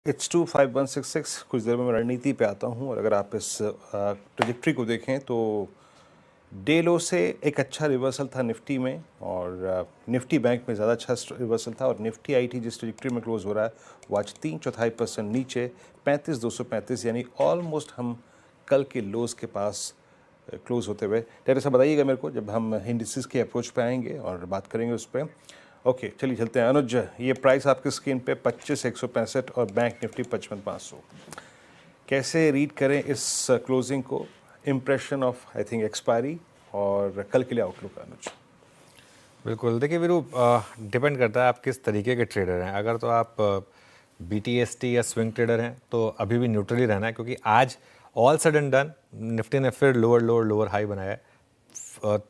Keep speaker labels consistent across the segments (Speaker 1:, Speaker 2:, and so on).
Speaker 1: H25166। कुछ देर में मैं रणनीति पे आता हूँ, और अगर आप इस ट्रजेक्ट्री को देखें तो डे लो से एक अच्छा रिवर्सल था निफ्टी में, और निफ्टी बैंक में ज़्यादा अच्छा रिवर्सल था, और निफ्टी आईटी जिस ट्रजेक्ट्री में क्लोज हो रहा है वो आज 3/4% नीचे 35,235, यानी ऑलमोस्ट हम कल के लोज के पास क्लोज होते हुए। डायरेक्टर साहब बताइएगा मेरे को जब हम इंडिसेस के अप्रोच पे आएंगे और बात करेंगे उस पर। ओके चलिए चलते हैं। अनुज, ये प्राइस आपकी स्क्रीन पे 25,165 और बैंक निफ्टी 55,500। कैसे रीड करें इस क्लोजिंग को? Impression of I think expiry और कल के लिए आउटलुक। अनुज
Speaker 2: बिल्कुल, देखिए वीरू, डिपेंड करता है आप किस तरीके के ट्रेडर हैं। अगर तो आप BTST या स्विंग ट्रेडर हैं तो अभी भी न्यूट्रली रहना है, क्योंकि आज ऑल सडन डन निफ्टी ने फिर लोअर हाई बनाया है,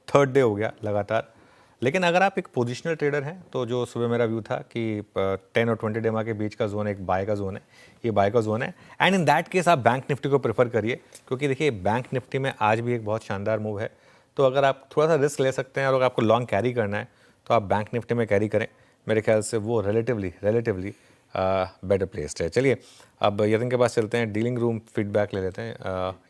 Speaker 2: थर्ड डे हो गया लगातार। लेकिन अगर आप एक पोजिशनल ट्रेडर हैं तो जो सुबह मेरा व्यू था कि 10 और 20 डेमा के बीच का जोन एक बाय का जोन है, ये बाय का जोन है। एंड इन दैट केस आप बैंक निफ्टी को प्रेफर करिए, क्योंकि देखिए बैंक निफ्टी में आज भी एक बहुत शानदार मूव है। तो अगर आप थोड़ा सा रिस्क ले सकते हैं और अगर आपको लॉन्ग कैरी करना है तो आप बैंक निफ्टी में कैरी करें। मेरे ख्याल से वो रिलेटिवली बेटर प्लेस्ड है। चलिए अब यतिन के पास चलते हैं, डीलिंग रूम फीडबैक ले लेते हैं।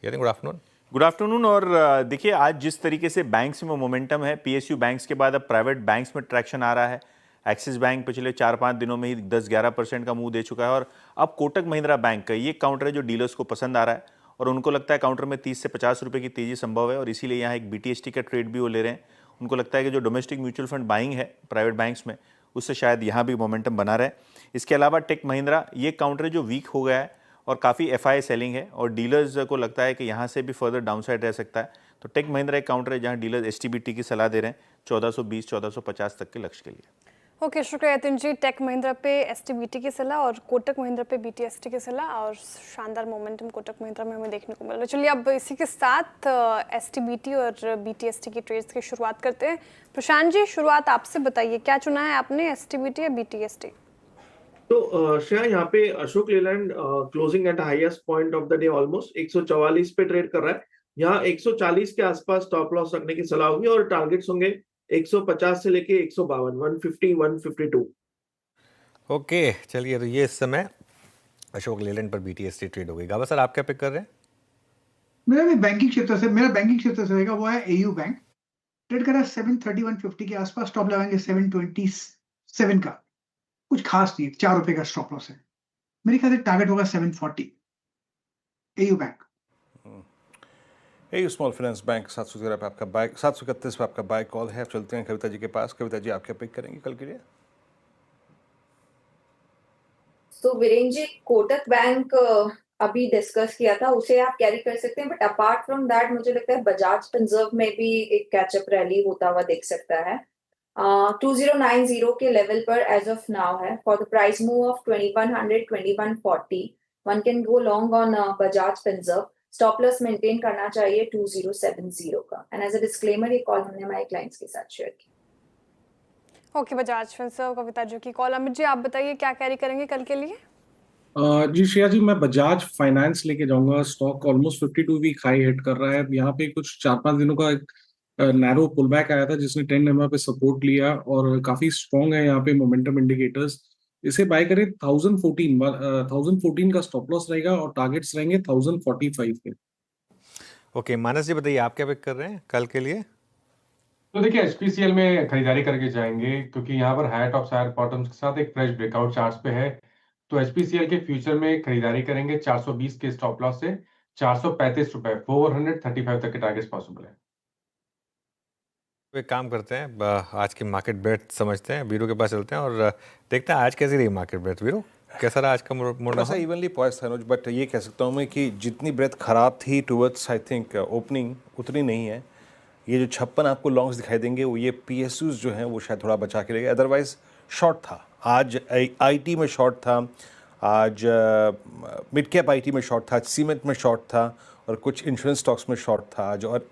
Speaker 2: Yatin, good afternoon.
Speaker 3: Good afternoon. और देखिए आज जिस तरीके से बैंक्स में मोमेंटम है, PSU बैंक्स के बाद अब प्राइवेट बैंक्स में ट्रैक्शन आ रहा है। एक्सिस बैंक पिछले 4-5 दिनों में ही 10-11% का मूव दे चुका है, और अब कोटक महिंद्रा बैंक का ये काउंटर है जो डीलर्स को पसंद आ रहा है, और उनको लगता है काउंटर में 30 से 50 रुपये की तेजी संभव है, और इसीलिए यहाँ एक BTST का ट्रेड भी वो ले रहे हैं। उनको लगता है कि जो डोमेस्टिक म्यूचुअल फंड बाइंग है प्राइवेट बैंक्स में, उससे शायद यहाँ भी मोमेंटम बना रहे। इसके अलावा टेक महिंद्रा ये काउंटर है जो वीक हो गया है और काफ़ी FI सेलिंग है, और डीलर्स को लगता है कि यहाँ से भी फर्दर डाउनसाइड रह सकता है। तो टेक महिंद्रा एक काउंटर है जहाँ डीलर्स STBT की सलाह दे रहे हैं 1420-1450 तक के लक्ष्य के लिए।
Speaker 4: ओके, शुक्रिया यतिन जी। टेक महिंद्रा पे STBT की सलाह और कोटक महिंद्रा पे BTST की सलाह, और शानदार मोमेंटम कोटक महिंद्रा में हमें देखने को मिल रहा है। चलिए अब इसी के साथ STBT और BTST की ट्रेड्स की शुरुआत करते हैं। प्रशांत जी, शुरुआत आपसे बताइए, क्या चुना है आपने, STBT या BTST?
Speaker 5: तो श्रेया, यहाँ पे Ashok Leyland closing eight highest point of the day almost 144 पे ट्रेड कर रहा है। यहाँ 140 के आसपास स्टॉप लॉस रखने की सलाह होगी, और टारगेट्स होंगे 150 से लेके 152, 150, 152।
Speaker 2: ओके चलिए, तो ये इस समय अशोक लेलैंड पर BTST ट्रेड हो गई। गाबा सर, आप क्या पिक कर रहे हैं?
Speaker 6: मेरा बैंकिंग क्षेत्र से रहेगा, वो है AU बैंक। ट्रेड कर रहा है 731.50 के आसपास, स्टॉप लगाएंगे 727 का। कुछ खास नहीं, 4 रुपए का स्टॉप लॉस है। मेरे ख्याल से टारगेट होगा 740 AU bank.
Speaker 1: AU small finance bank 713 पे आपका बाय, 731 पे आपका बाय कॉल है। चलते हैं कविता जी के पास। कविता जी, आप क्या पिक करेंगे कल के लिए?
Speaker 7: तो वीरेंद्र जी, कोटक बैंक अभी डिस्कस किया था, उसे आप कैरी कर सकते हैं, बट अपार्ट फ्रॉम दैट मुझे लगता है बजाज फिनसर्व में भी एक कैचअप रैली होता हुआ दिख सकता है। 2090 के लेवल पर एज ऑफ नाउ है। For the price move of 2100 2140 one can go long on Bajaj Finserv. Stop loss maintain करना चाहिए 2070 का। एंड एज अ डिस्क्लेमर, ये कॉल हमने हमारे क्लाइंट्स के साथ शेयर की।
Speaker 4: ओके, बजाज फिनसर्व कविता जी की कॉल। अमित जी, आप बताइए क्या कैरी करेंगे कल के लिए?
Speaker 8: जी श्रेया जी, मैं बजाज फाइनेंस लेके जाऊंगा। Stock almost 52 week high hit कर रहा है। यहाँ पे कुछ 4-5 दिनों का एक नैरो पुल बैक आया था जिसने 10 एमए पे सपोर्ट लिया, और काफी स्ट्रॉन्ग है यहाँ पे मोमेंटम इंडिकेटर्स। इसे बाय करें 1014 का स्टॉप लॉस रहेगा, और टारगेट्स रहेंगे 1045 के।
Speaker 2: ओके, मानस जी बताइए, आप क्या पिक कर रहे हैं कल के लिए?
Speaker 9: तो देखिए, HPCL में खरीदारी करके जाएंगे, क्योंकि यहाँ पर हाई टॉप हायर बॉटम्स के साथ एक फ्रेश ब्रेकआउट चार्ट्स पे है। तो HPCL के फ्यूचर में खरीदारी करेंगे 420 के स्टॉप लॉस से 435 रुपए, 435 तक के टारगेट्स पॉसिबल है।
Speaker 2: तो एक काम करते हैं, आज की मार्केट ब्रेथ समझते हैं। वीरू के पास चलते हैं और देखते हैं आज कैसी रही मार्केट ब्रेथ। वीरू, कैसा रहा आज का मोड़?
Speaker 1: ऐसा इवनली पॉइंट्स था अनुज, बट ये कह सकता हूँ मैं कि जितनी ब्रेथ खराब थी टुवर्ड्स आई थिंक ओपनिंग, उतनी नहीं है। ये जो 56 आपको लॉन्ग्स दिखाई देंगे वो ये PSUs जो हैं वो शायद थोड़ा बचा के लेंगे, अदरवाइज शॉर्ट था। आज IT में शॉर्ट था, आज मिड कैप IT में शॉर्ट था, आज सीमेंट में शॉर्ट था, और कुछ इंश्योरेंस स्टॉक्स में शॉर्ट था आज, और